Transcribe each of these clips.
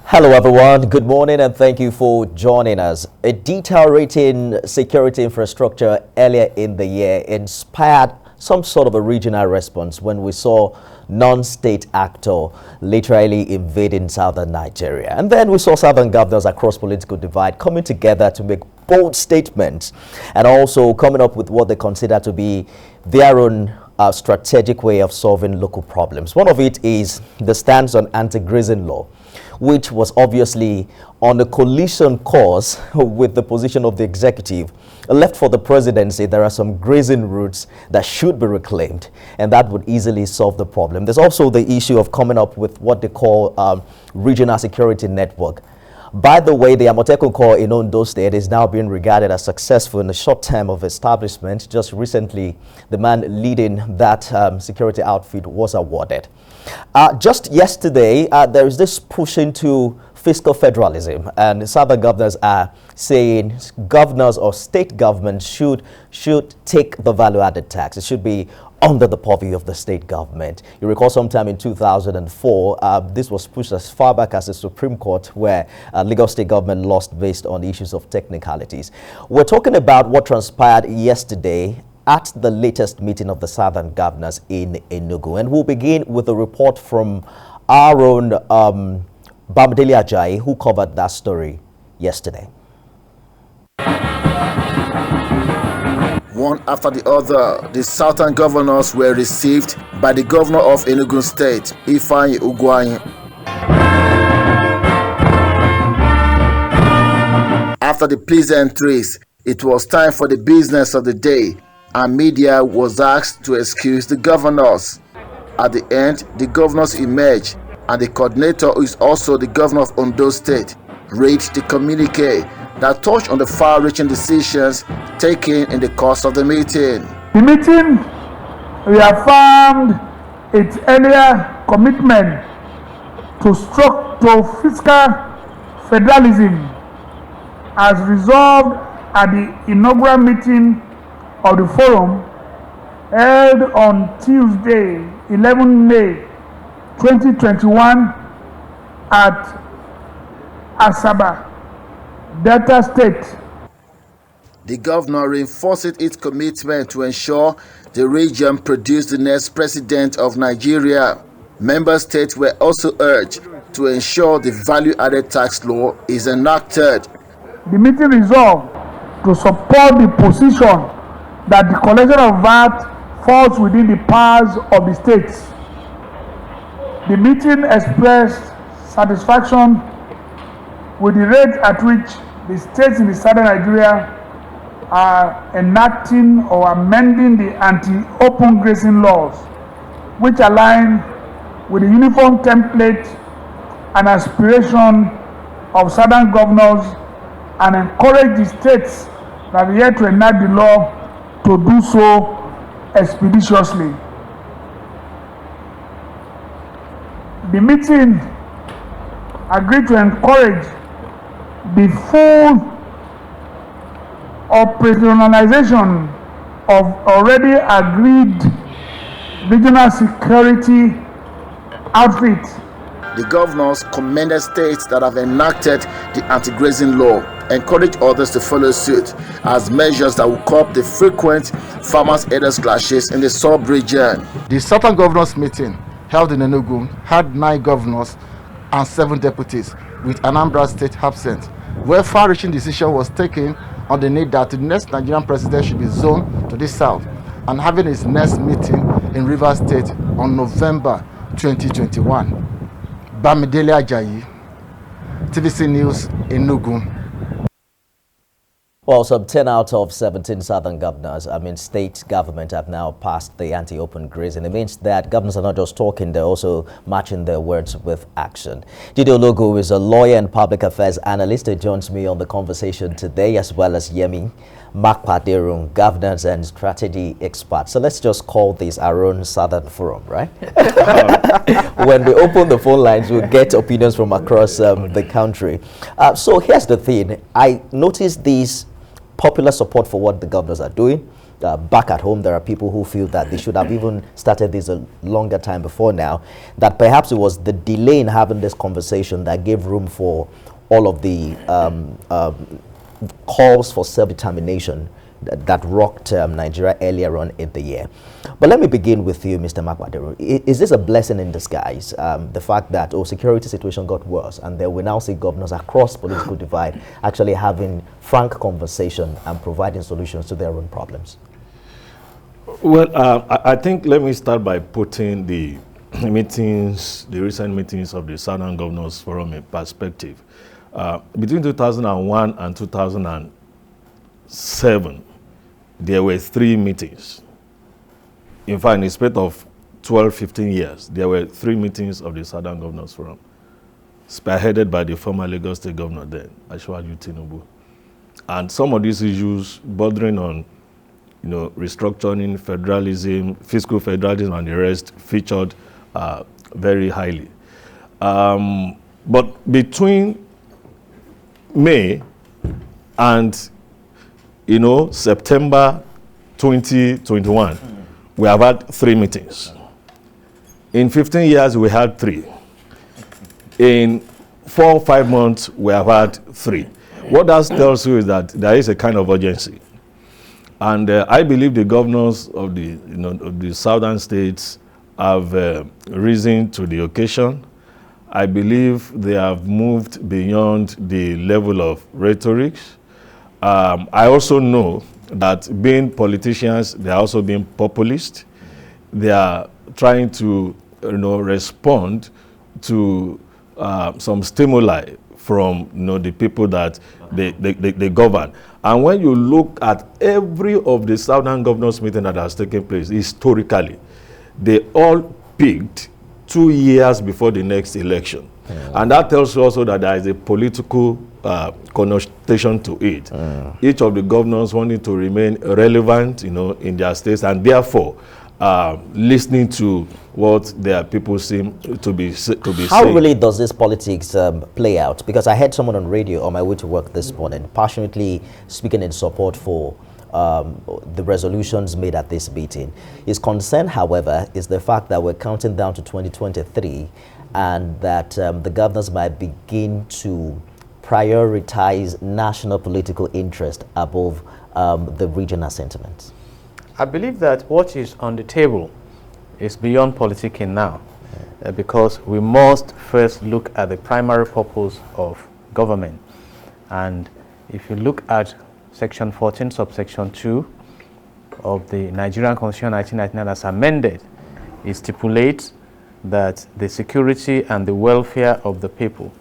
Hello everyone, good morning and thank you for joining us. A deteriorating security infrastructure earlier in the year inspired some sort of a regional response when we saw non-state actor literally invading southern Nigeria. And then we saw southern governors across political divide coming together to make bold statements and also coming up with what they consider to be their own strategic way of solving local problems. One of it is the stance on anti-grazing law, which was obviously on a collision course with the position of the executive. Left for the presidency, there are some grazing routes that should be reclaimed, and that would easily solve the problem. There's also the issue of coming up with what they call regional security network. By the way, the Amotekun Corps in Ondo State is now being regarded as successful in the short term of establishment. Just recently, the man leading that security outfit was awarded. Just yesterday, there is this push into fiscal federalism, and southern governors are saying governors or state governments should take the value-added tax. It should be under the purview of the state government. You recall sometime in 2004, this was pushed as far back as the Supreme Court, where Lagos state government lost based on issues of technicalities. We're talking about what transpired yesterday at the latest meeting of the southern governors in Enugu. And we'll begin with a report from our own Bamidele Ajayi, who covered that story yesterday. One after the other, the southern governors were received by the governor of Enugu State, Ifeanyi Ugwuanyi. After the pleasantries, it was time for the business of the day, and media was asked to excuse the governors. At the end, the governors emerged, and the coordinator, who is also the governor of Ondo State, read the communique that touched on the far-reaching decisions taken in the course of the meeting. The meeting reaffirmed its earlier commitment to fiscal federalism as resolved at the inaugural meeting of the forum held on Tuesday, 11 May 2021 at Asaba, Delta State. The governor reinforced its commitment to ensure the region produced the next president of Nigeria. Member states were also urged to ensure the value-added tax law is enacted. The meeting resolved to support the position that the collection of VAT falls within the powers of the states. The meeting expressed satisfaction with the rate at which the states in the southern Nigeria are enacting or amending the anti-open grazing laws, which align with the uniform template and aspiration of southern governors, and encourage the states that are yet to enact the law to do so expeditiously. The meeting agreed to encourage the full operationalization of already agreed regional security outfit. The governors commended states that have enacted the anti-grazing law, encourage others to follow suit as measures that will curb the frequent farmers-herders clashes in the sub-region. The Southern Governors meeting held in Enugu had 9 governors and 7 deputies, with Anambra State absent, where far-reaching decision was taken on the need that the next Nigerian president should be zoned to the south and having his next meeting in Rivers State on November 2021. Bamidele Ajayi, TVC News, Enugu. Well, some 10 out of 17 southern governors, state government have now passed the anti-open grazing. It means that governors are not just talking, they're also matching their words with action. Jide Ologu is a lawyer and public affairs analyst who joins me on the conversation today, as well as Yemi Makpaderun, governance and strategy expert. So let's just call this our own southern forum, right? When we open the phone lines, we'll get opinions from across the country. So here's the thing. I noticed these popular support for what the governors are doing. back at home, there are people who feel that they should have even started this a longer time before now, that perhaps it was the delay in having this conversation that gave room for all of the calls for self-determination that rocked Nigeria earlier on in the year. But let me begin with you, Mr. Makwadero. Is this a blessing in disguise? The fact that security situation got worse, and then we now see governors across political divide actually having frank conversation and providing solutions to their own problems? Well, I think let me start by putting the recent meetings of the Southern Governors Forum in perspective. Between 2001 and 2007, there were 3 meetings. In fact, in the space of 12, 15 years, there were 3 meetings of the Southern Governors Forum, spearheaded by the former Lagos State Governor then, Asiwaju Tinubu. And some of these issues bordering on, restructuring, federalism, fiscal federalism, and the rest featured very highly. But between May and September 2021, we have had 3 meetings. In 15 years, we had 3. In 4 or 5 months, we have had 3. What that tells you is that there is a kind of urgency. And I believe the governors of the southern states have risen to the occasion. I believe they have moved beyond the level of rhetoric. I also know that being politicians, they are also being populist. They are trying to respond to some stimuli from the people that they govern. And when you look at every of the Southern Governors meeting that has taken place historically, they all peaked 2 years before the next election. And that tells you also that there is a political connotation to it. Each of the governors wanting to remain relevant, in their states, and therefore listening to what their people seem to be saying. How really does this politics play out? Because I heard someone on radio on my way to work this morning passionately speaking in support for the resolutions made at this meeting. His concern, however, is the fact that we're counting down to 2023 and that the governors might begin to prioritize national political interest above the regional sentiments. I believe that what is on the table is beyond politicking now, because we must first look at the primary purpose of government. And if you look at Section 14, subsection 2 of the Nigerian Constitution 1999 as amended, it stipulates that the security and the welfare of the people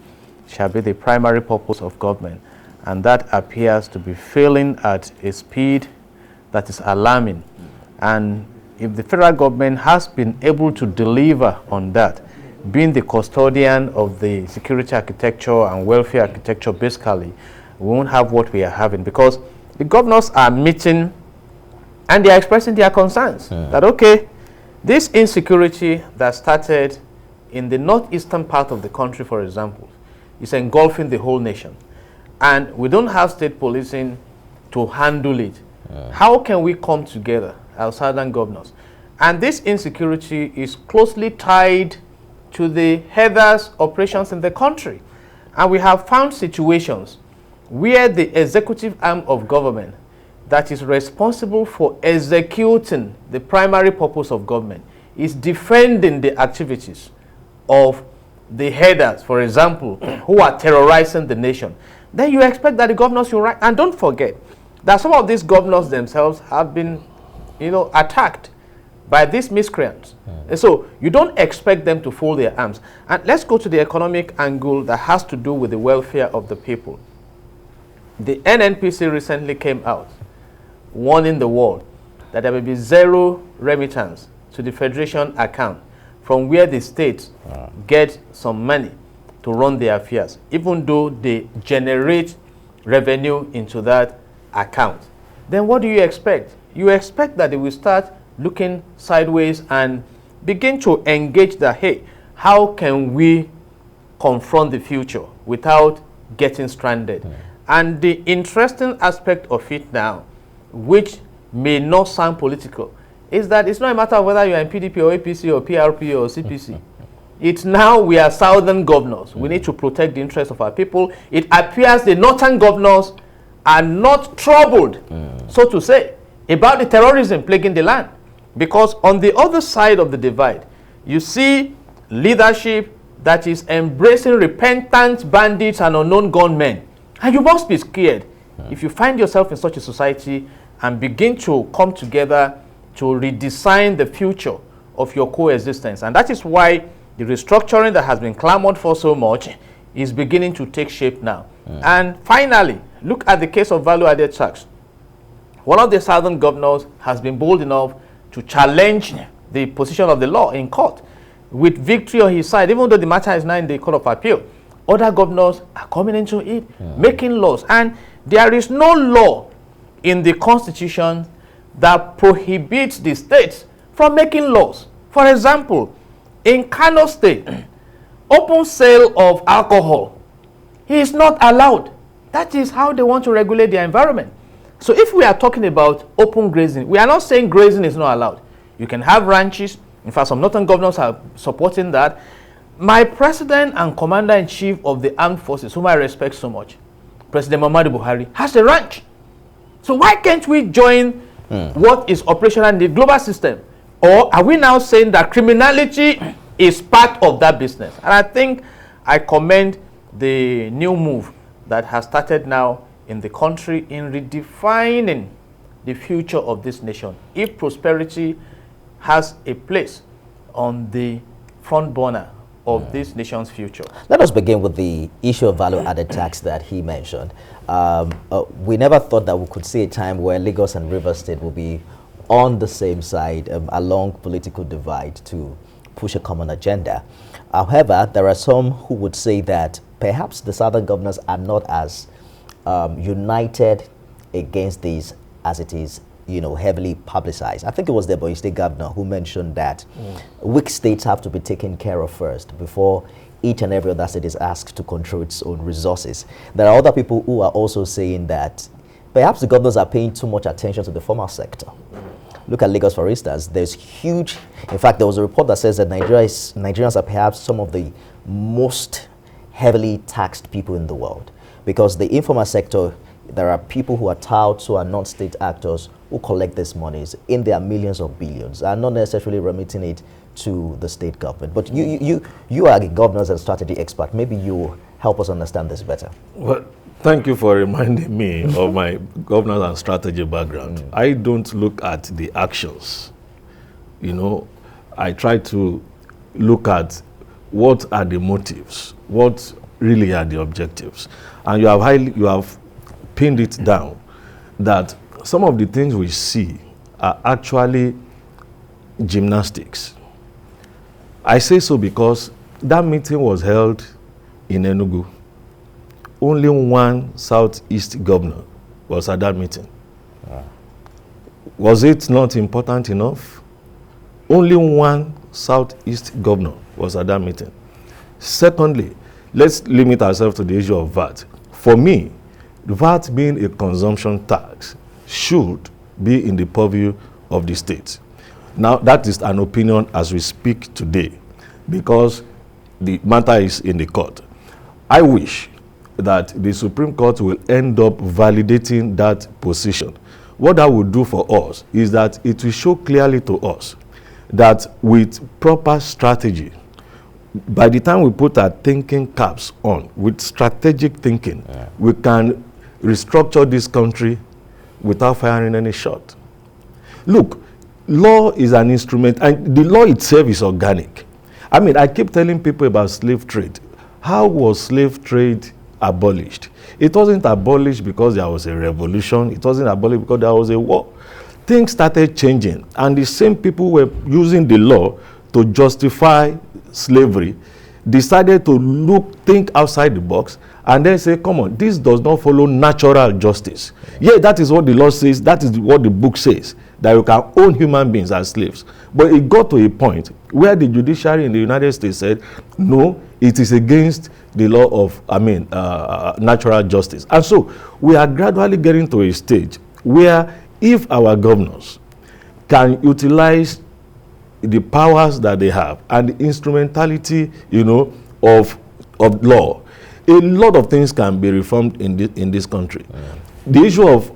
shall be the primary purpose of government. And that appears to be failing at a speed that is alarming. And if the federal government has been able to deliver on that, being the custodian of the security architecture and welfare architecture, basically, we won't have what we are having, because the governors are meeting and they are expressing their concerns that, okay, this insecurity that started in the northeastern part of the country, for example, is engulfing the whole nation. And we don't have state policing to handle it. How can we come together as southern governors? And this insecurity is closely tied to the headers operations in the country. And we have found situations where the executive arm of government that is responsible for executing the primary purpose of government is defending the activities of the headers, for example, who are terrorizing the nation. Then you expect that the governors will write. And don't forget that some of these governors themselves have been, attacked by these miscreants. And so you don't expect them to fold their arms. And let's go to the economic angle that has to do with the welfare of the people. The NNPC recently came out warning the world that there will be zero remittance to the federation account from where the states get some money to run their affairs, even though they generate revenue into that account. Then what do you expect? You expect that they will start looking sideways and begin to engage that, hey, how can we confront the future without getting stranded? And the interesting aspect of it now, which may not sound political is that it's not a matter of whether you're in PDP or APC or PRP or CPC. It's now we are southern governors. We need to protect the interests of our people. It appears the northern governors are not troubled, so to say, about the terrorism plaguing the land. Because on the other side of the divide, you see leadership that is embracing repentant bandits and unknown gunmen. And you must be scared if you find yourself in such a society and begin to come together to redesign the future of your coexistence. And that is why the restructuring that has been clamored for so much is beginning to take shape now. And finally, look at the case of value-added tax. One of the southern governors has been bold enough to challenge the position of the law in court with victory on his side, even though the matter is now in the Court of Appeal. Other governors are coming into it, making laws. And there is no law in the Constitution that prohibits the states from making laws. For example, in Kano State, open sale of alcohol is not allowed. That is how they want to regulate their environment. So if we are talking about open grazing, we are not saying grazing is not allowed. You can have ranches. In fact, some northern governors are supporting that. My president and commander-in-chief of the armed forces, whom I respect so much, President Muhammadu Buhari, has a ranch. So why can't we join what is operational in the global system? Or are we now saying that criminality is part of that business? And I think I commend the new move that has started now in the country in redefining the future of this nation. If prosperity has a place on the front burner of this nation's future. Let us begin with the issue of value-added tax that he mentioned. We never thought that we could see a time where Lagos and Rivers State will be on the same side along political divide to push a common agenda. However, there are some who would say that perhaps the southern governors are not as united against these as it is, heavily publicized. I think it was the Ebonyi State governor who mentioned that weak states have to be taken care of first before each and every other state is asked to control its own resources. There are other people who are also saying that perhaps the governors are paying too much attention to the formal sector. Look at Lagos, for instance. There's huge, in fact, there was a report that says that Nigerians are perhaps some of the most heavily taxed people in the world, because the informal sector, there are people who are touts, who are non-state actors, who collect these monies in their millions of billions and not necessarily remitting it to the state government. But you are a governance and strategy expert. Maybe you help us understand this better. Well, thank you for reminding me of my governance and strategy background. I don't look at the actions. I try to look at what are the motives, what really are the objectives. And you have pinned it down that some of the things we see are actually gymnastics. I say so because that meeting was held in Enugu. Only one Southeast governor was at that meeting. Was it not important enough? Only one Southeast governor was at that meeting. Secondly, let's limit ourselves to the issue of VAT. For me, VAT being a consumption tax should be in the purview of the state. Now, that is an opinion as we speak today, because the matter is in the court. I wish that the Supreme Court will end up validating that position. What that will do for us is that it will show clearly to us that with proper strategy, by the time we put our thinking caps on, with strategic thinking, we can restructure this country without firing any shot. Look, law is an instrument, and the law itself is organic. I mean, I keep telling people about slave trade. How was slave trade abolished? It wasn't abolished because there was a revolution. It wasn't abolished because there was a war. Things started changing, and the same people were using the law to justify slavery decided to think outside the box and then say, come on, this does not follow natural justice. Yeah, that is what the law says, that is what the book says, that you can own human beings as slaves. But it got to a point where the judiciary in the United States said, no, it is against the law of, natural justice. And so we are gradually getting to a stage where if our governors can utilize the powers that they have and the instrumentality, of law, a lot of things can be reformed in this country. The issue of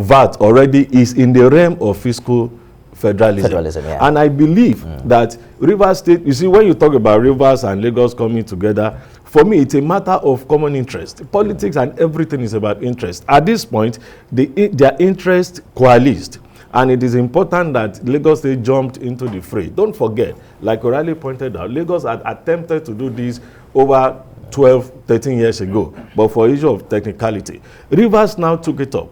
VAT already is in the realm of fiscal federalism, yeah. And I believe that Rivers State, you see, when you talk about Rivers and Lagos coming together, for me, it's a matter of common interest. Politics and everything is about interest. At this point, their interest coalesced. And it is important that Lagos State jumped into the fray. Don't forget, like O'Reilly pointed out, Lagos had attempted to do this over 12, 13 years ago, but for issue of technicality. Rivers now took it up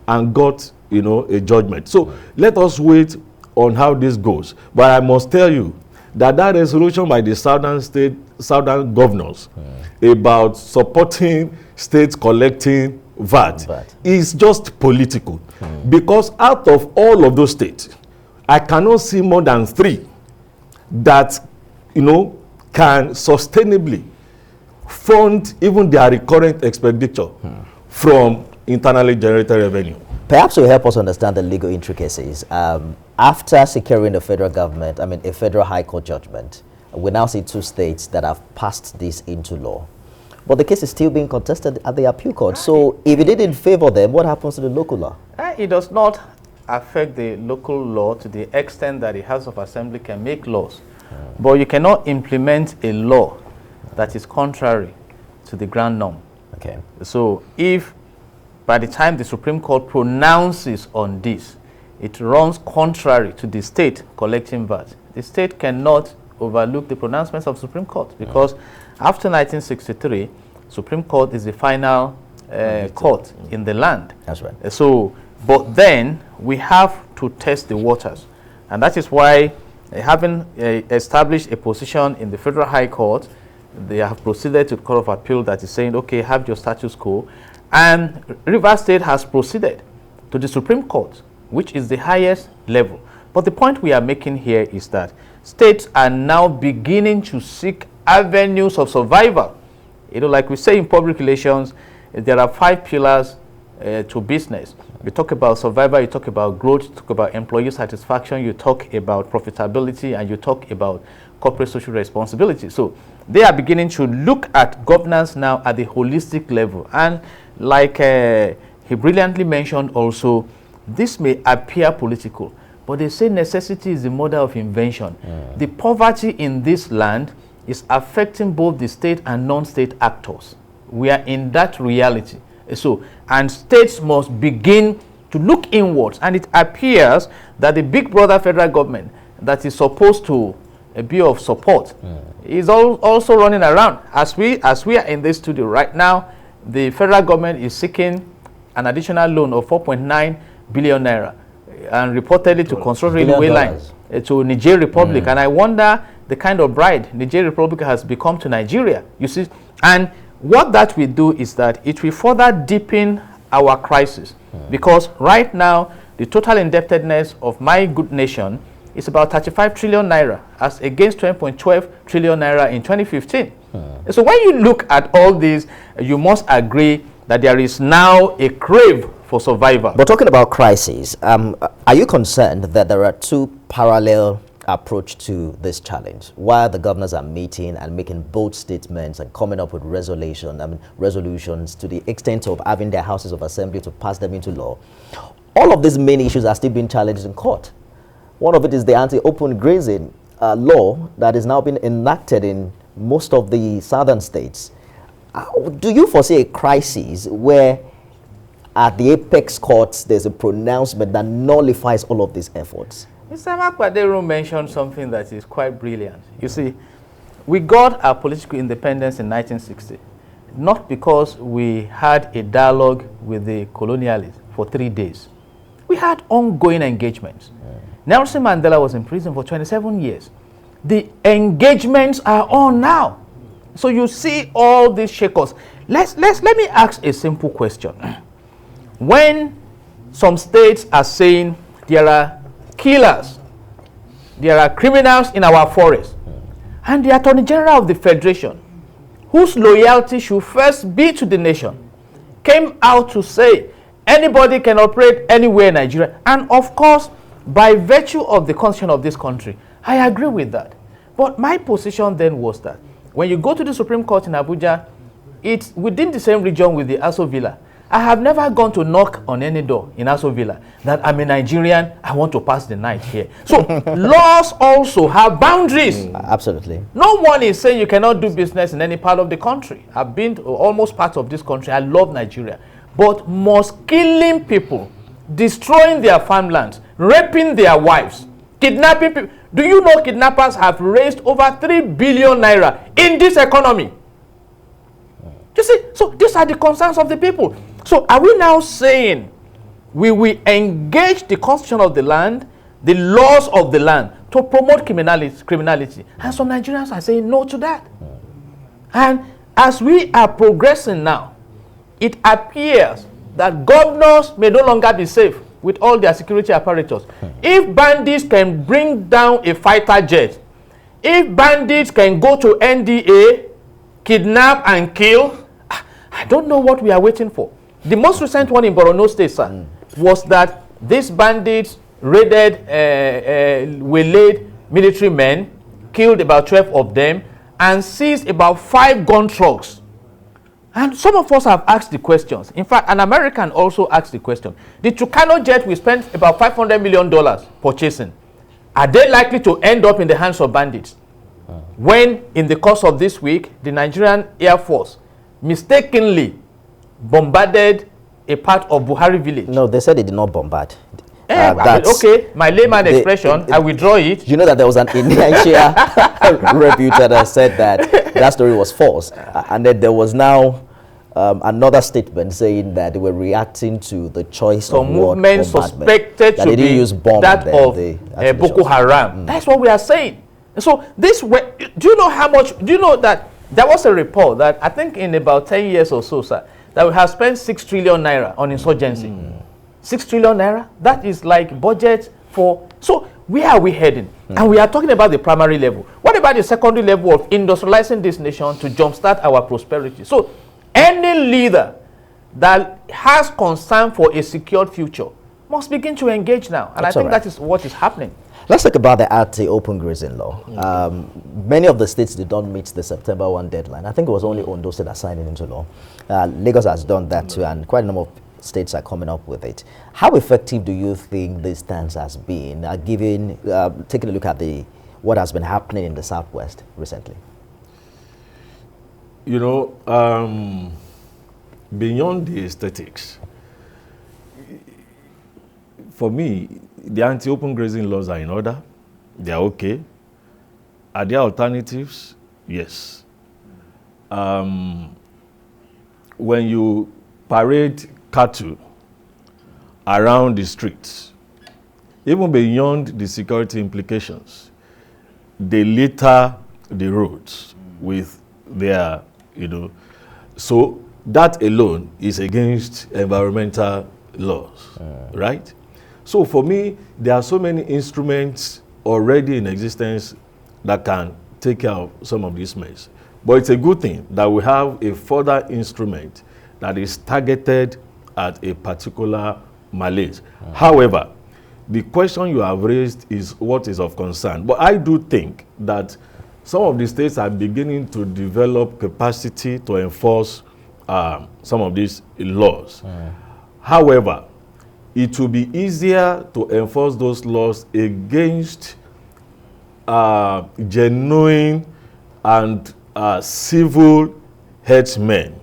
and got, a judgment. So let us wait on how this goes. But I must tell you that resolution by the southern governors about supporting states collecting VAT is just political. Because out of all of those states, I cannot see more than 3 that, can sustainably fund even their recurrent expenditure from internally generated revenue. Perhaps will help us understand the legal intricacies. After securing the federal government, a federal high court judgment, we now see 2 states that have passed this into law. But the case is still being contested at the appeal court. So if it didn't favor them, what happens to the local law? It does not affect the local law to the extent that the House of Assembly can make laws. But you cannot implement a law that is contrary to the ground norm. Okay. So if by the time the Supreme Court pronounces on this, it runs contrary to the state collecting VAT, the state cannot overlook the pronouncements of Supreme Court, because after 1963, Supreme Court is the final court in the land. That's right. So, but then we have to test the waters, and that is why, having established a position in the Federal High Court, they have proceeded to the Court of Appeal that is saying, okay, have your status quo, and Rivers State has proceeded to the Supreme Court, which is the highest level. But the point we are making here is that states are now beginning to seek avenues of survival. Like we say in public relations, there are 5 pillars to business. You talk about survival, you talk about growth, you talk about employee satisfaction, you talk about profitability, and you talk about corporate social responsibility. So they are beginning to look at governance now at the holistic level. And like he brilliantly mentioned also, this may appear political, but they say necessity is the mother of invention. The poverty in this land is affecting both the state and non-state actors. We are in that reality. So, and states must begin to look inwards, and it appears that the big brother federal government that is supposed to be of support is also running around. As we are in this studio right now, the federal government is seeking an additional loan of 4.9 billion naira and reportedly to construct railway lines to Niger Republic. And I wonder the kind of bride Niger Republic has become to Nigeria, you see. And what that will do is that it will further deepen our crisis, because right now the total indebtedness of my good nation is about 35 trillion naira as against 20.12 trillion naira in 2015. So when you look at all this, you must agree that there is now a crave for survival. But talking about crises, are you concerned that there are 2 parallel approach to this challenge, while the governors are meeting and making bold statements and coming up with resolutions to the extent of having their houses of assembly to pass them into law? All of these main issues are still being challenged in court. One of it is the anti-open grazing law that is now being enacted in most of the southern states. Do you foresee a crisis where at the apex courts there's a pronouncement that nullifies all of these efforts? Mr. Makwadero mentioned something that is quite brilliant. You see, we got our political independence in 1960, not because we had a dialogue with the colonialists for 3 days. We had ongoing engagements. Nelson Mandela was in prison for 27 years. The engagements are on now. So you see all these shakers. Let me ask a simple question. When some states are saying there are killers, there are criminals in our forest, and the Attorney General of the Federation, whose loyalty should first be to the nation, came out to say anybody can operate anywhere in Nigeria. And of course, by virtue of the constitution of this country, I agree with that. But my position then was that when you go to the Supreme Court in Abuja, it's within the same region with the Aso Villa. I have never gone to knock on any door in Aso Villa that I'm a Nigerian, I want to pass the night here. So laws also have boundaries. Absolutely. No one is saying you cannot do business in any part of the country. I've been to almost parts of this country. I love Nigeria. But most killing people, destroying their farmlands, raping their wives, kidnapping people. Do you know kidnappers have raised over 3 billion naira in this economy? You see, so these are the concerns of the people. So are we now saying we will engage the constitution of the land, the laws of the land, to promote criminality? And some Nigerians are saying no to that. And as we are progressing now, it appears that governors may no longer be safe with all their security apparatus. If bandits can bring down a fighter jet, if bandits can go to NDA, kidnap and kill, I don't know what we are waiting for. The most recent one in Borno State, sir, was that these bandits raided, waylaid military men, killed about 12 of them, and seized about 5 gun trucks. And some of us have asked the questions. In fact, an American also asked the question. The Tucano jet we spent about $500 million purchasing. Are they likely to end up in the hands of bandits? When, in the course of this week, the Nigerian Air Force mistakenly bombarded a part of Buhari village. No, they said they did not bombard. Okay, my layman expression, I withdraw it. You know that there was an Indonesia reputer that said that story was false. And then there was now another statement saying that they were reacting to the choice of word movement suspected to be that of Boko Haram. That's what we are saying. So this way, do you know how much, do you know that there was a report that I think in about 10 years or so, sir, that we have spent 6 trillion naira on insurgency. 6 trillion naira, that is like budget for, so where are we heading? And we are talking about the primary level. What about the secondary level of industrializing this nation to jumpstart our prosperity? So any leader that has concern for a secured future must begin to engage now. And I think that is what is happening. Let's talk about the V.A.T open grazing law. Many of the states did not meet the September 1 deadline. I think it was only Ondo State that signed it into law. Lagos has done that too, and quite a number of states are coming up with it. How effective do you think this stance has been, taking a look at what has been happening in the Southwest recently? You know, beyond the aesthetics, for me, the anti-open grazing laws are in order. They are okay. Are there alternatives? Yes. When you parade cattle around the streets, even beyond the security implications, they litter the roads with their, so that alone is against environmental laws, right? So for me, there are so many instruments already in existence that can take care of some of these mess. But it's a good thing that we have a further instrument that is targeted at a particular malaise. However, the question you have raised is what is of concern. But I do think that some of the states are beginning to develop capacity to enforce some of these laws. However, it will be easier to enforce those laws against genuine and civil headsmen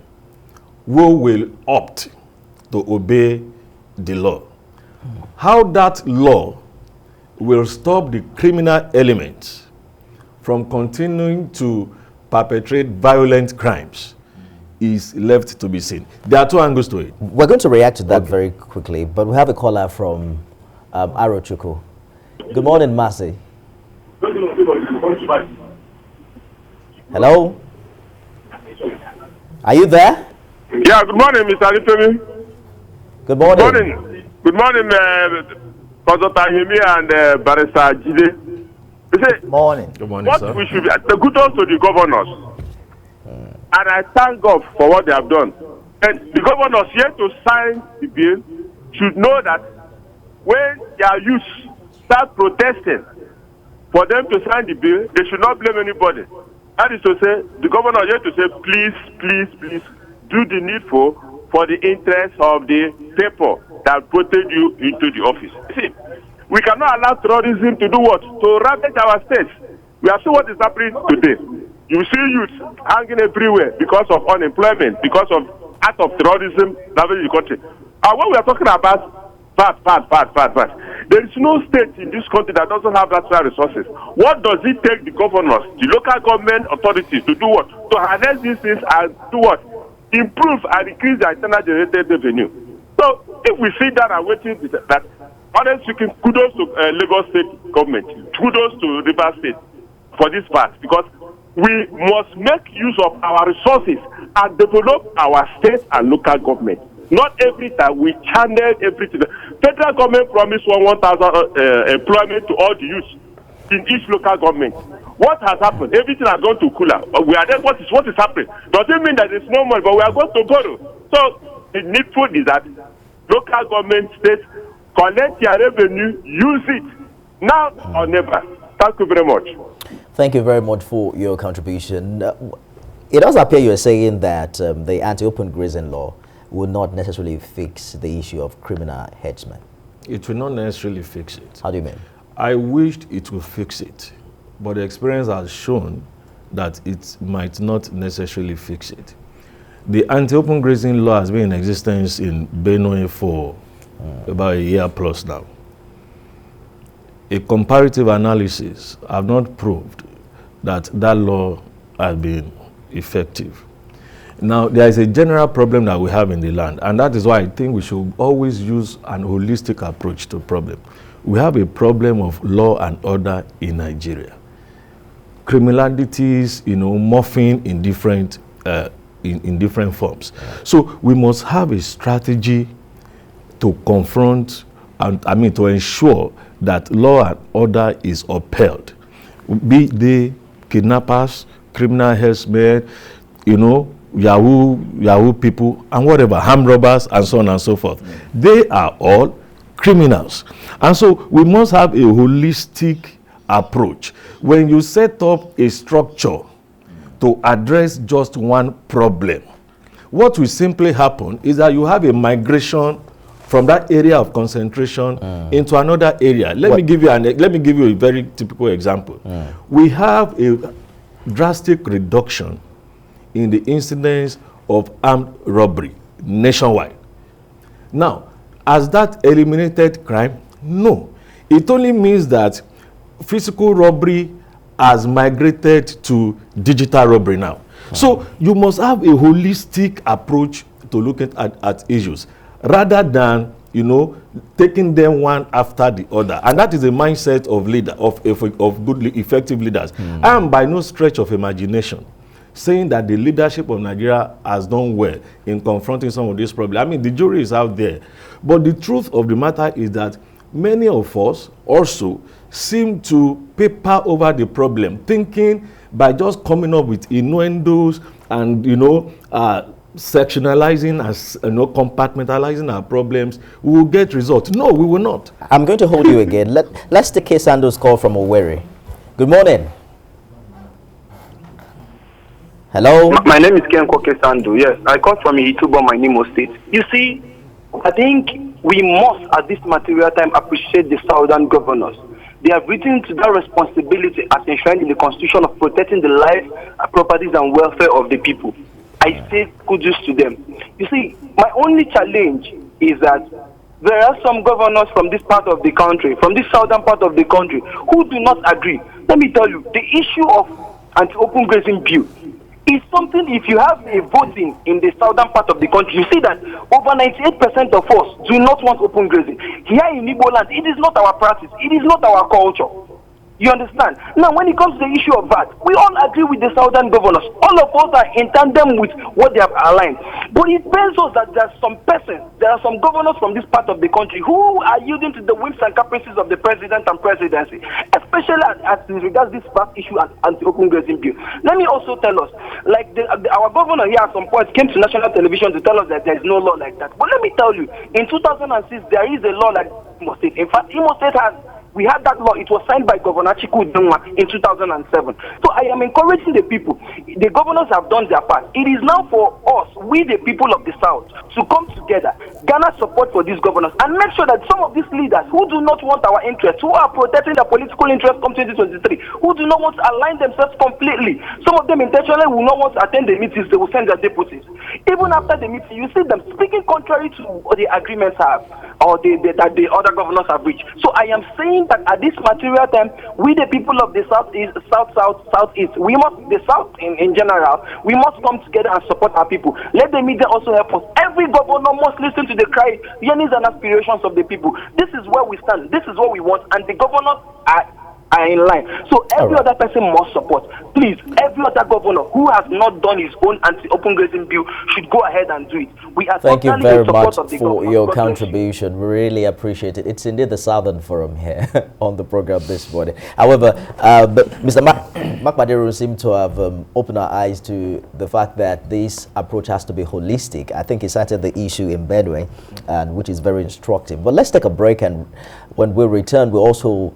who will opt to obey the law. How that law will stop the criminal elements from continuing to perpetrate violent crimes is left to be seen. There are two angles to it. We're going to react to that very quickly, but we have a caller from Arochukwu. Good morning, Masi. Hello? Are you there? Yeah, good morning, Mr. Alifemi. Good morning. Good morning. Good morning, Pastor Tahimi and Barrister Jide. Good morning. Good morning, what sir. We should be, the kudos to the governors. And I thank God for what they have done. And the governors here to sign the bill should know that when their youth start protesting for them to sign the bill, they should not blame anybody. That is to say, the governor has to say, please, please, please, do the needful for the interest of the people that voted you into the office. See, we cannot allow terrorism to do what? To ravage our states. We have seen what is happening today. You see youth hanging everywhere because of unemployment, because of act of terrorism ravaging the country. And when we are talking about VAT, there is no state in this country that doesn't have natural resources. What does it take the governors, the local government authorities to do what? To harness these things and do what? Improve and increase the internal generated revenue. So if we sit down and waiting that, honestly speaking, kudos to Lagos State government, kudos to Rivers State for this part, because we must make use of our resources and develop our state and local government. Not every time we channel everything. Federal government promised 1,000 employment to all the youth in each local government. What has happened? Everything has gone to cooler. We are there. What is happening? Doesn't mean that there's no money, but we are going to borrow. So the needful is that local government, states collect their revenue, use it now or never. Thank you very much. Thank you very much for your contribution. It does appear you're saying that the anti-open grazing law will not necessarily fix the issue of criminal headsmen. It will not necessarily fix it. How do you mean? I wished it would fix it, but the experience has shown that it might not necessarily fix it. The anti-open grazing law has been in existence in Benue for about a year plus now. A comparative analysis have not proved that that law has been effective. Now, there is a general problem that we have in the land, and that is why I think we should always use an holistic approach to the problem. We have a problem of law and order in Nigeria. Criminalities, morphing in different in different forms. So we must have a strategy to confront and to ensure that law and order is upheld. Be they kidnappers, criminal herdsmen, Yahoo people, and whatever, armed robbers, and so on and so forth. They are all criminals. And so we must have a holistic approach. When you set up a structure to address just one problem, what will simply happen is that you have a migration from that area of concentration into another area. Let me give you a very typical example. We have a drastic reduction in the incidence of armed robbery nationwide. Now, has that eliminated crime? No. It only means that physical robbery has migrated to digital robbery now. So you must have a holistic approach to looking at issues rather than taking them one after the other. And that is the mindset of good, effective leaders. I am by no stretch of imagination saying that the leadership of Nigeria has done well in confronting some of these problems. I mean, the jury is out there. But the truth of the matter is that many of us also seem to paper over the problem, thinking by just coming up with innuendos and, sectionalizing, compartmentalizing our problems, we will get results. No, we will not. I'm going to hold you again. Let's take Sando's call from Owerri. Good morning. Hello? My name is Ken Koke Sandu. Yes, I come from Itubo, my Nimo State. You see, I think we must, at this material time, appreciate the southern governors. They have written to their responsibility as enshrined in the Constitution of protecting the life, properties, and welfare of the people. I say kudos to them. You see, my only challenge is that there are some governors from this part of the country, from this southern part of the country, who do not agree. Let me tell you, the issue of anti-open grazing bill is something. If you have a voting in the southern part of the country, you see that over 98% of us do not want open grazing. Here in Igbo land, it is not our practice, it is not our culture. You understand? Now, when it comes to the issue of VAT, we all agree with the southern governors. All of us are in tandem with what they have aligned. But it pains us that there are some governors from this part of the country who are yielding to the whims and caprices of the president and presidency, especially as regards this vast issue and anti-open grazing bill. Let me also tell us Like our governor here at some point came to national television to tell us that there is no law like that. But let me tell you, in 2006 there is a law like Imo State. In fact, Imo State we had that law. It was signed by Governor Chiku in 2007. So I am encouraging the people. The governors have done their part. It is now for us, we the people of the South, to come together, garner support for these governors, and make sure that some of these leaders who do not want our interests, who are protecting their political interests come 2023, who do not want to align themselves completely, some of them intentionally will not want to attend the meetings, they will send their deputies. Even after the meeting, you see them speaking contrary to what the agreements have, or that the other governors have reached. So I am saying that at this material time, we the people of the Southeast, Southeast, we must, the South in general, we must come together and support our people. Let the media also help us. Every governor must listen to the cry, yearnings and aspirations of the people. This is where we stand. This is what we want, and the governors are in line. So every other person must support. Please, every other governor who has not done his own anti-open grazing bill should go ahead and do it. We are Thank you very much for your contribution. We really appreciate it. It's indeed the Southern Forum here on the program this morning. However, Mr. Mark Madero seemed to have opened our eyes to the fact that this approach has to be holistic. I think he cited the issue in Benue, and which is very instructive. But let's take a break, and when we return, we'll also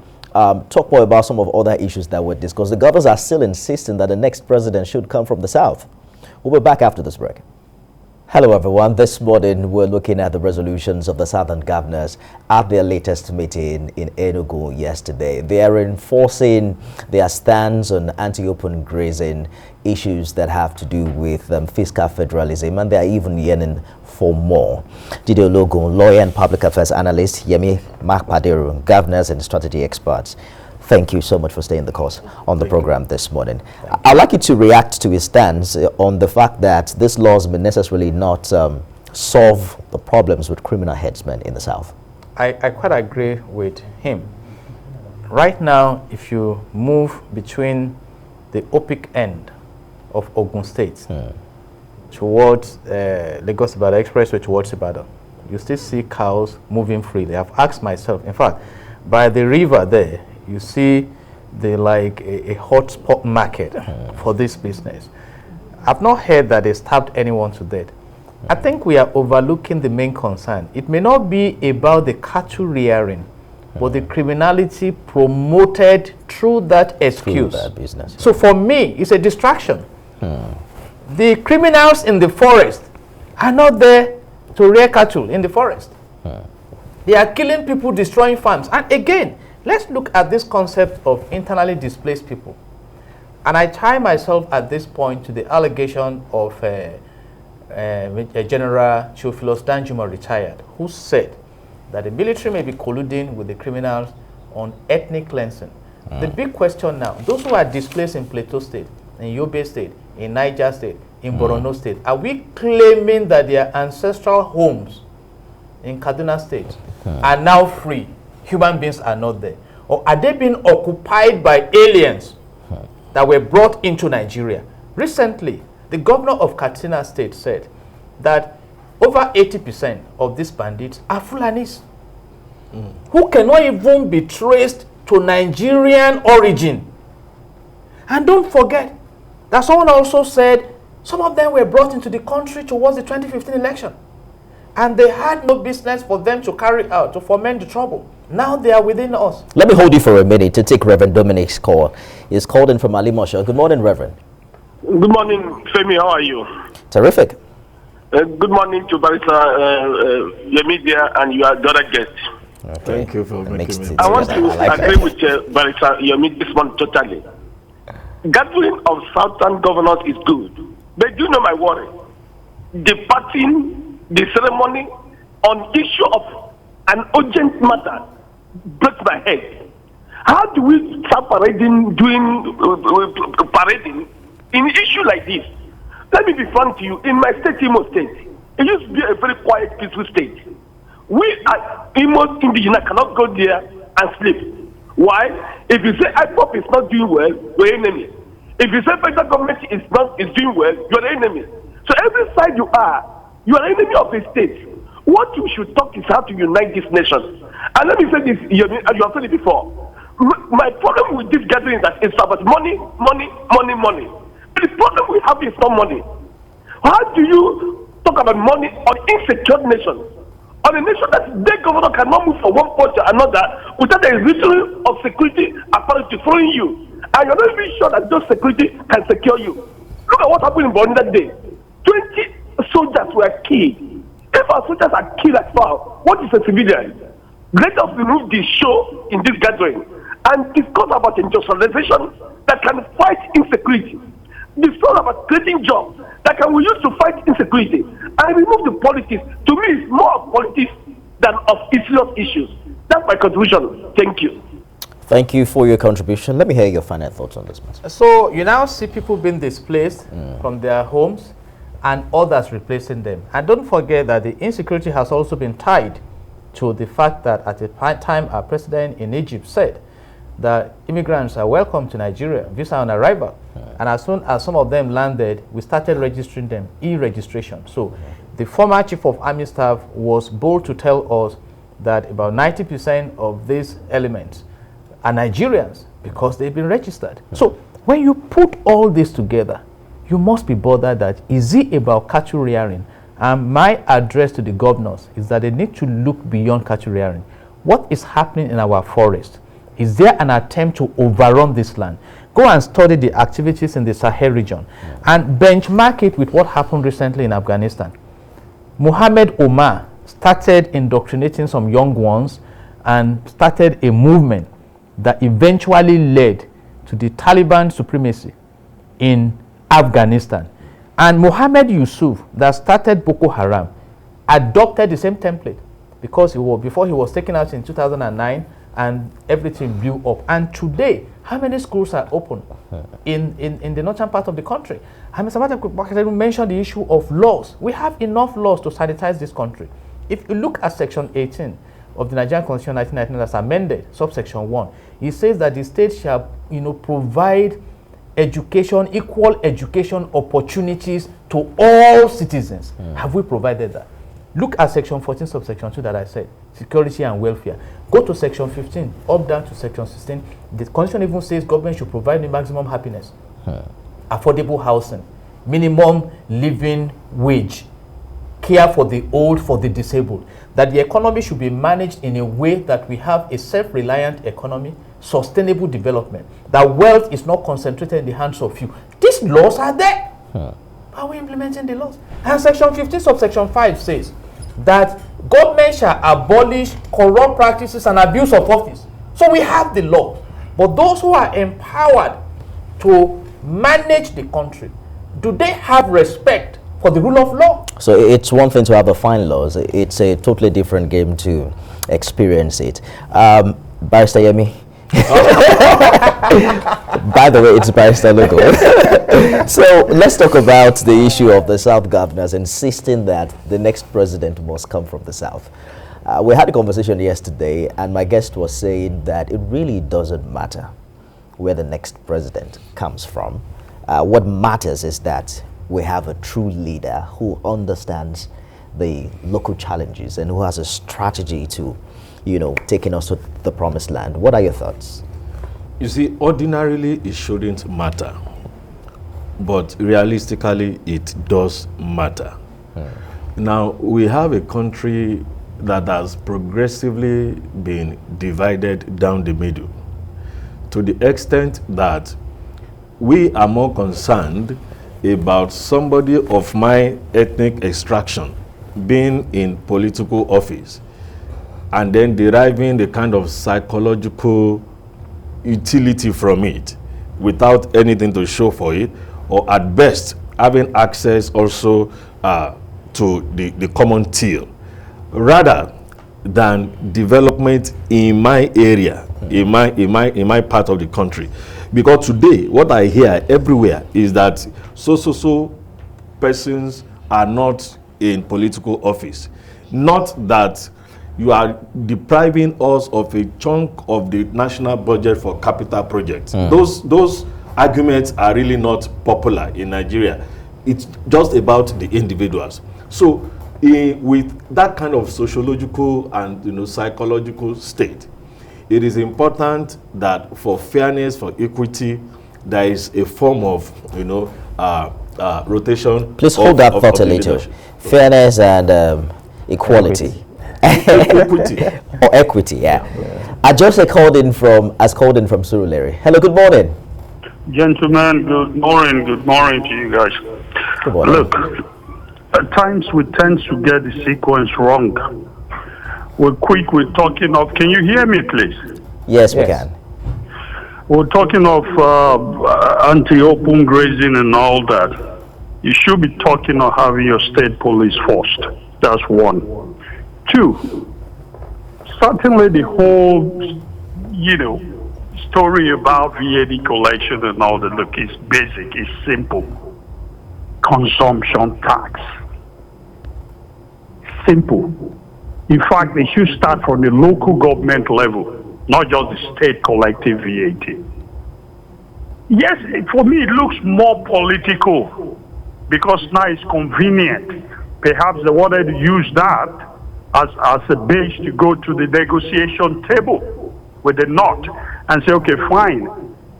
talk more about some of other issues that were discussed. The governors are still insisting that the next president should come from the South. We'll be back after this break. Hello everyone. This morning we're looking at the resolutions of the Southern governors at their latest meeting in Enugu yesterday. They are enforcing their stance on anti-open grazing, issues that have to do with fiscal federalism, and they are even yearning for more. Didio Logun, lawyer and public affairs analyst, Yemi Makpaderu, governors and strategy experts. Thank you so much for staying the course on the program this morning. I'd like you to react to his stance on the fact that these laws may necessarily not solve the problems with criminal headsmen in the South. I quite agree with him. Right now, if you move between the Opic end of Ogun State towards Lagos-Ibadan Expressway towards Ibadan, you still see cows moving freely. I've asked myself, in fact, by the river there, you see the a hotspot market for this business. I've not heard that they stabbed anyone to death. I think we are overlooking the main concern. It may not be about the cattle rearing, but the criminality promoted through that excuse. Through that business. So for me, it's a distraction. The criminals in the forest are not there to rear cattle in the forest. They are killing people, destroying farms. And again, let's look at this concept of internally displaced people. And I tie myself at this point to the allegation of General Theophilus Danjuma, retired, who said that the military may be colluding with the criminals on ethnic cleansing. The big question now, those who are displaced in Plateau State, in Yobe State, in Niger State, in Borno State, are we claiming that their ancestral homes in Kaduna State are now free? Human beings are not there. Or are they being occupied by aliens that were brought into Nigeria? Recently, the governor of Katsina State said that over 80% of these bandits are Fulanis who cannot even be traced to Nigerian origin. And don't forget that someone also said some of them were brought into the country towards the 2015 election, and they had no business for them to carry out, to foment the trouble. Now they are within us. Let me hold you for a minute to take Reverend Dominic's call. He's called in from Alimosho. Good morning, Reverend. Good morning, Femi. How are you? Terrific. Good morning to Barrister Yemidia and your other guest. Okay. Thank you for making me. I want to agree with Barrister Yemidia this morning totally. Gathering of Southern governors is good. But do you know my worry? Departing the ceremony on issue of an urgent matter breaks my head. How do we start parading in issue like this? Let me be frank to you. In my state, Imo State, it used to be a very quiet, peaceful state. We at Imo indigenous cannot go there and sleep. Why? If you say IPOP is not doing well, you're enemy. If you say federal government is doing well, you're the enemy. So every side you are enemy of a state. What we should talk is how to unite this nation. And let me say this, you have said it before. My problem with this gathering is that it's about money. The problem we have this no money? How do you talk about money on insecure nation? On a nation that the governor cannot move from one point to another without a reason of security apparatus following you. And you're not even sure that those security can secure you. Look at what happened in Borno that day. 20 soldiers were killed. If our soldiers are killed at foul, what is a civilian? Let us remove the show in this gathering and discuss about industrialization that can fight insecurity. Discuss about creating jobs that can we use to fight insecurity, and remove the politics. To me, it's more of politics than of serious issues. That's my contribution. Thank you. Thank you for your contribution. Let me hear your final thoughts on this matter. So you now see people being displaced from their homes and others replacing them. And don't forget that the insecurity has also been tied to the fact that at the time our president in Egypt said that immigrants are welcome to Nigeria, visa on arrival. And as soon as some of them landed, we started registering them, e-registration. So the former chief of army staff was bold to tell us that about 90% of these elements are Nigerians because they've been registered. So when you put all this together, you must be bothered that is it about cattle rearing? And my address to the governors is that they need to look beyond cattle rearing. What is happening in our forest? Is there an attempt to overrun this land? Go and study the activities in the Sahel region and benchmark it with what happened recently in Afghanistan. Mohammed Omar started indoctrinating some young ones and started a movement that eventually led to the Taliban supremacy in Afghanistan. And Mohammed Yusuf, that started Boko Haram, adopted the same template because before he was taken out in 2009 and everything blew up. And today, how many schools are open in the northern part of the country? I mentioned the issue of laws. We have enough laws to sanitize this country. If you look at Section 18 of the Nigerian Constitution 1999 that's amended, subsection 1, it says that the state shall provide education, equal education opportunities to all citizens. Have we provided that? Look at Section 14, subsection 2 that I said, security and welfare. Go to Section 15, up down to Section 16. The Constitution even says government should provide the maximum happiness, affordable housing, minimum living wage, care for the old, for the disabled. That the economy should be managed in a way that we have a self-reliant economy, sustainable development, that wealth is not concentrated in the hands of few. These laws are there. Are we implementing the laws? And Section 15, subsection 5 says that government shall abolish corrupt practices and abuse of office. So we have the law. But those who are empowered to manage the country, do they have respect for the rule of law? So it's one thing to have the fine laws. It's a totally different game to experience it. Barrister Yemi. By the way, it's Barrister Logo. So let's talk about the issue of the South governors insisting that the next president must come from the South. We had a conversation yesterday, and my guest was saying that it really doesn't matter where the next president comes from. What matters is that we have a true leader who understands the local challenges and who has a strategy to, taking us to the promised land. What are your thoughts? You see, ordinarily it shouldn't matter, but realistically it does matter. Now, we have a country that has progressively been divided down the middle to the extent that we are more concerned about somebody of my ethnic extraction being in political office and then deriving the kind of psychological utility from it without anything to show for it, or at best having access also to the common till, rather than development in my area, in my part of the country. Because today, what I hear everywhere is that so persons are not in political office. Not that you are depriving us of a chunk of the national budget for capital projects. Those arguments are really not popular in Nigeria. It's just about the individuals. So with that kind of sociological and psychological state, it is important that for fairness, for equity, there is a form of rotation. Please hold that thought a little. Fairness and equality. Equity. Or equity, yeah. I just called in from Surulere. Hello, good morning. Gentlemen, good morning. Good morning to you guys. Good morning. Look, at times we tend to get the sequence wrong. We're quick with talking of, can you hear me please? Yes, we can. We're talking of anti-open grazing and all that. You should be talking of having your state police first. That's one. Two, certainly the whole, story about V.A.T collection and all that, look, it's basic, it's simple. Consumption tax. Simple. In fact, they should start from the local government level, not just the state collective V.A.T. Yes, for me it looks more political because now it's convenient. Perhaps they wanted to use that as a base to go to the negotiation table with the North and say, okay, fine.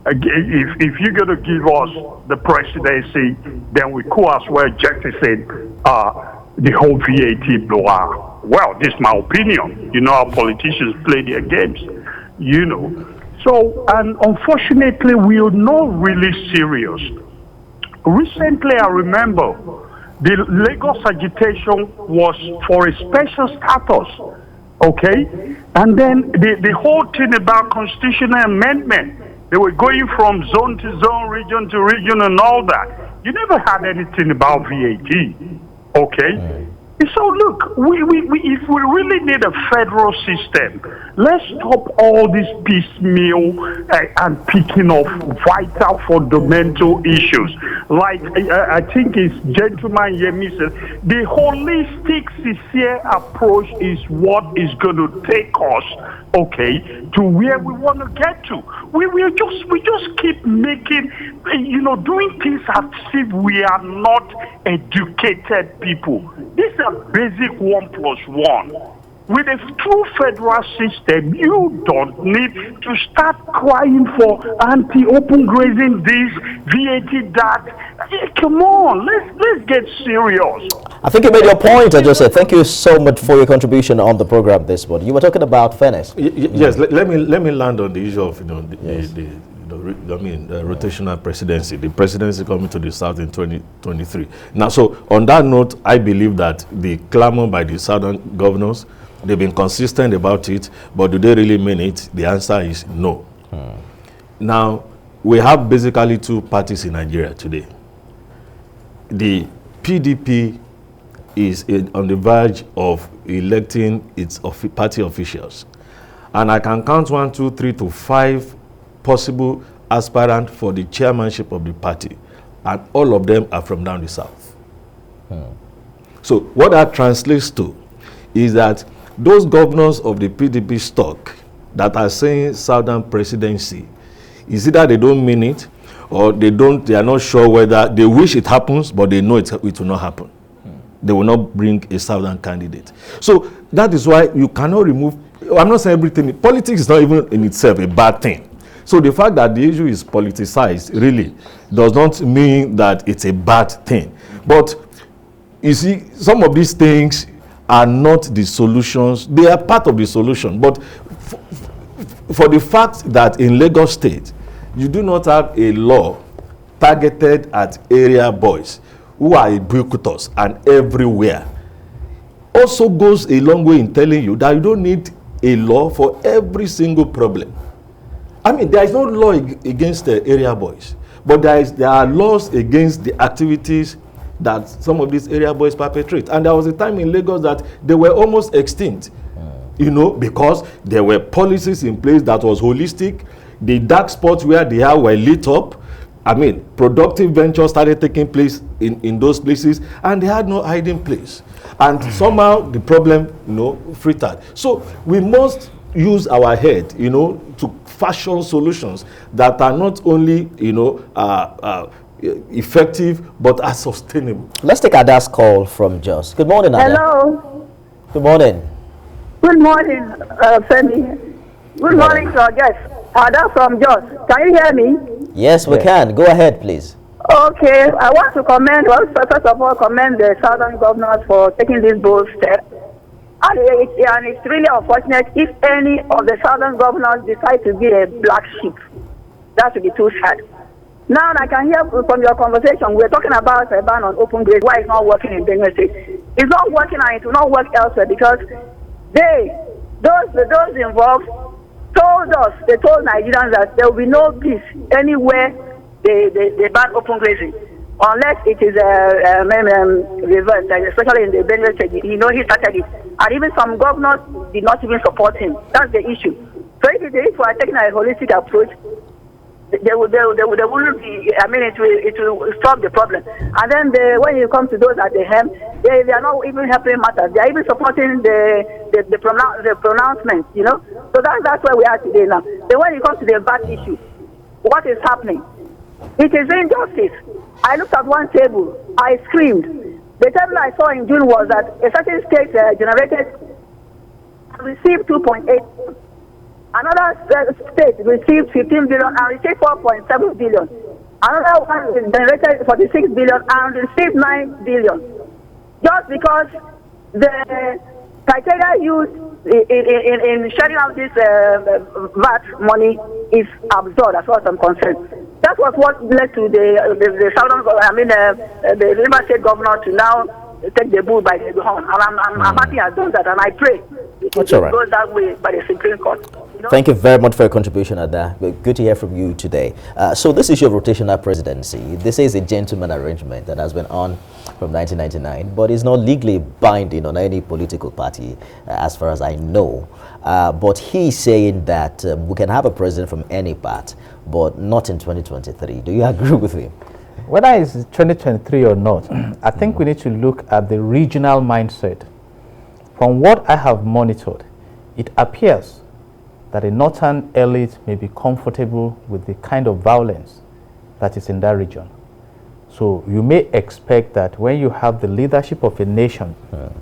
If you're going to give us the presidency, then we could as well jettison the whole V.A.T blowout. Well, this is my opinion. You know how politicians play their games. So, and unfortunately, we are not really serious. Recently, I remember the Lagos agitation was for a special status, okay? And then the whole thing about constitutional amendment, they were going from zone to zone, region to region and all that. You never had anything about V.A.T, okay? So look, if we really need a federal system, let's stop all this piecemeal and picking off vital fundamental issues. Like I think it's gentleman Yemi said, the holistic, sincere approach is what is going to take us, okay, to where we want to get to. We just keep making, doing things as if we are not educated people. These are basic 1+1. With a true federal system, you don't need to start crying for anti-open grazing this, V.A.T that. Hey, come on, let's get serious. I think you made your point, Joseph. Thank you so much for your contribution on the program this morning. You were talking about fairness. Yes, let me land on the issue of the rotational presidency. The presidency coming to the South in 2023. Now, so on that note, I believe that the clamor by the Southern governors, they've been consistent about it, but do they really mean it? The answer is no. Now, we have basically two parties in Nigeria today. The PDP is on the verge of electing its party officials. And I can count 1, 2, 3 to 5 possible aspirants for the chairmanship of the party. And all of them are from down the South. So what that translates to is that those governors of the PDP stock that are saying Southern presidency, is either they don't mean it or they are not sure whether they wish it happens, but they know it will not happen. They will not bring a Southern candidate. So that is why you cannot remove, I'm not saying everything, politics is not even in itself a bad thing. So the fact that the issue is politicized really does not mean that it's a bad thing. But you see, some of these things are not the solutions. They are part of the solution. But for the fact that in Lagos State, you do not have a law targeted at area boys who are ubiquitous and everywhere, also goes a long way in telling you that you don't need a law for every single problem. I mean, there is no law against the area boys, but there are laws against the activities that some of these area boys perpetrate. And there was a time in Lagos that they were almost extinct, because there were policies in place that was holistic. The dark spots where they are were lit up. I mean, productive ventures started taking place in those places, and they had no hiding place. And somehow the problem, frittered. So we must use our head, to fashion solutions that are not only, effective, but are sustainable. Let's take Ada's call from Jos. Good morning, Ada. Hello. Good morning. Good morning, Femi. Good morning to our guest. Ada from Jos. Can you hear me? Yes, we can. Go ahead, please. Okay, I want to commend, well, first of all, commend the southern governors for taking this bold step. And it's really unfortunate if any of the southern governors decide to be a black sheep. That would be too sad. Now, I can hear from your conversation, we're talking about a ban on open grade, why it's not working in Benue State. It's not working and it will not work elsewhere because those involved they told Nigerians that there will be no peace anywhere they ban open grazing, unless it is reversed, especially in the Benue State. He started it. And even some governors did not even support him. That's the issue. So if we are taking a holistic approach, there wouldn't be, it will stop the problem. And then when you come to those at the hem, they are not even helping matters. They are even supporting the pronouncement, So that's where we are today now. Then when you come to the VAT issue, what is happening? It is injustice. I looked at one table, I screamed. The table I saw in June was that a certain state received 2.8. Another state received 15 billion and received 4.7 billion. Another one generated 46 billion and received 9 billion. Just because the criteria used in sharing out this VAT money is absurd as far as I'm concerned. That was what led to the southern, the River State governor to now take the bull by the horn. And I'm happy I've done that, and I pray it goes that way by the Supreme Court. Thank you very much for your contribution, Ada. Good to hear from you today. So this issue of rotational presidency, this is a gentleman arrangement that has been on from 1999, but is not legally binding on any political party, as far as I know. But he's saying that we can have a president from any part, but not in 2023. Do you agree with him? Whether it's 2023 or not, I think we need to look at the regional mindset. From what I have monitored, it appears that the northern elite may be comfortable with the kind of violence that is in that region. So you may expect that when you have the leadership of a nation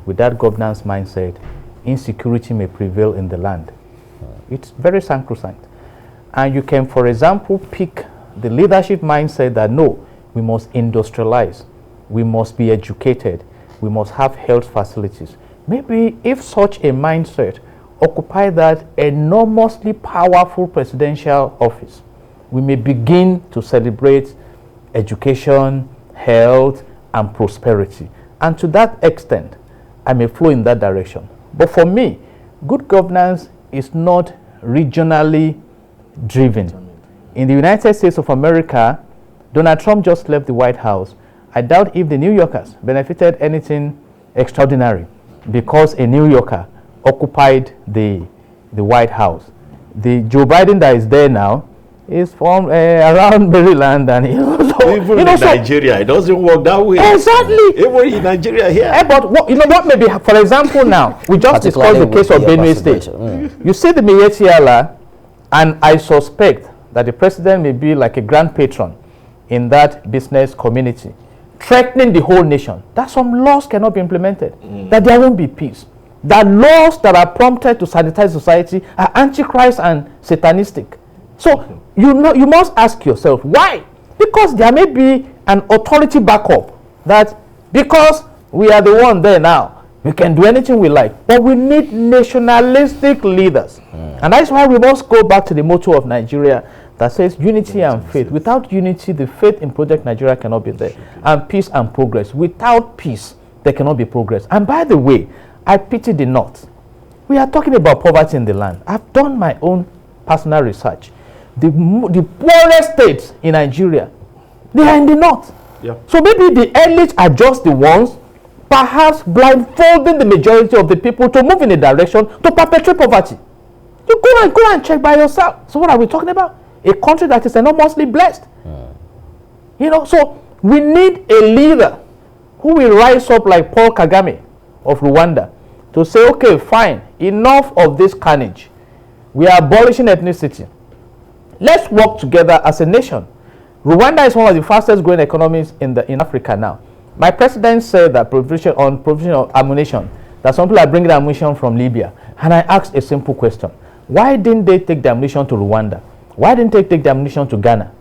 with that governance mindset, insecurity may prevail in the land. It's very sacrosanct. And you can, for example, pick the leadership mindset that no, we must industrialize, we must be educated, we must have health facilities. Maybe if such a mindset occupy that enormously powerful presidential office, we may begin to celebrate education, health, and prosperity. And to that extent, I may flow in that direction. But for me, good governance is not regionally driven. In the United States of America, Donald Trump just left the White House. I doubt if the New Yorkers benefited anything extraordinary because a New Yorker occupied the White House. The Joe Biden that is there now is from around Maryland, and even in Nigeria, it doesn't work that way. Exactly. Even in Nigeria here. But what maybe, for example, now we just discussed the case of Benue State. You see the V.A.T, and I suspect that the president may be like a grand patron in that business community, threatening the whole nation, that some laws cannot be implemented, that there won't be peace, that laws that are prompted to sanitize society are antichrist and satanistic. So you must ask yourself, why? Because there may be an authority backup, that because we are the one there now, we can do anything we like, but we need nationalistic leaders. And that's why we must go back to the motto of Nigeria that says unity and faith. Without unity, the faith in Project Nigeria cannot be there. And peace and progress. Without peace, there cannot be progress. And by the way, I pity the North. We are talking about poverty in the land. I've done my own personal research. The poorest states in Nigeria, they are in the North. Yeah. So maybe the elites are just the ones perhaps blindfolding the majority of the people to move in a direction to perpetuate poverty. You go and check by yourself. So what are we talking about? A country that is enormously blessed. So we need a leader who will rise up like Paul Kagame of Rwanda to say, okay, fine, enough of this carnage. We are abolishing ethnicity. Let's work together as a nation. Rwanda is one of the fastest growing economies in Africa now. My president said that provision of ammunition, that some people are bringing ammunition from Libya. And I asked a simple question. Why didn't they take the ammunition to Rwanda? Why didn't they take the ammunition to Ghana?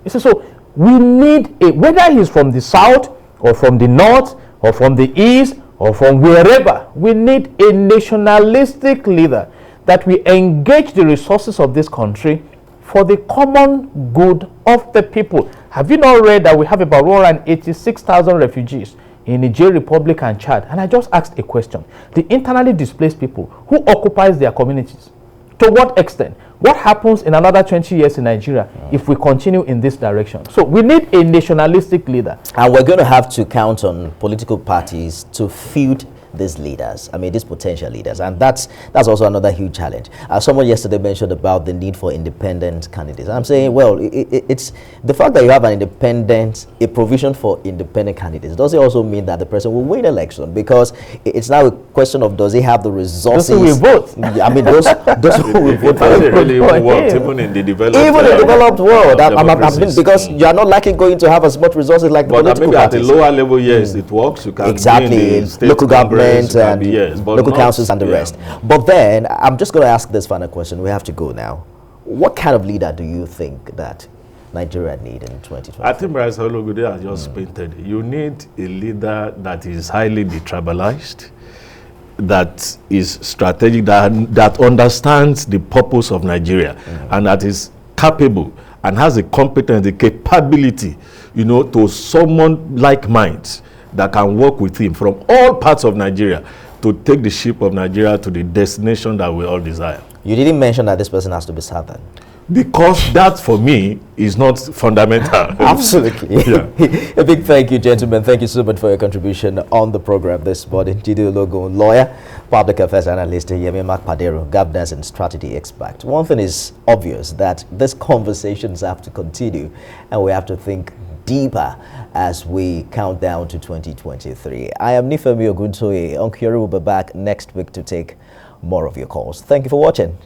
You see, so We need a, whether he's from the south or from the north or from the east or from wherever, we need a nationalistic leader that we engage the resources of this country for the common good of the people. Have you not read that we have about 186,000 refugees in Niger Republic and Chad? And I just asked a question. The internally displaced people, who occupies their communities? To what extent? What happens in another 20 years in Nigeria if we continue in this direction? So we need a nationalistic leader. And we're going to have to count on political parties to field these leaders, I mean these potential leaders, and that's also another huge challenge. Someone yesterday mentioned about the need for independent candidates. I'm saying, well, it's the fact that you have a provision for independent candidates, does it also mean that the person will win election? Because it's now a question of, does he have the resources? Those who will vote. I mean, those who will vote for him. Really worked, even in the developed world. Because you are not likely going to have as much resources like the political parties. At the lower level, yes, it works. You can exactly local government and local councils and the rest. But then I'm just going to ask this final question. We have to go now. What kind of leader do you think that Nigeria need in 2020? I think Bryce Ologude has just painted. You need a leader that is highly detribalized, that is strategic, that understands the purpose of Nigeria, and that is capable and has the competence, the capability, you know, to summon like minds that can work with him from all parts of Nigeria to take the ship of Nigeria to the destination that we all desire. You didn't mention that this person has to be Southern. Because that, for me, is not fundamental. Absolutely. Yeah. A big thank you, gentlemen. Thank you so much for your contribution on the program this morning. Jide Ologun, lawyer, public affairs analyst, Yemi Makpadero, governance and strategy expert. One thing is obvious, that these conversations have to continue, and we have to think deeper as we count down to 2023. I am Nifemi Oguntoye. Onkuri will be back next week to take more of your calls. Thank you for watching.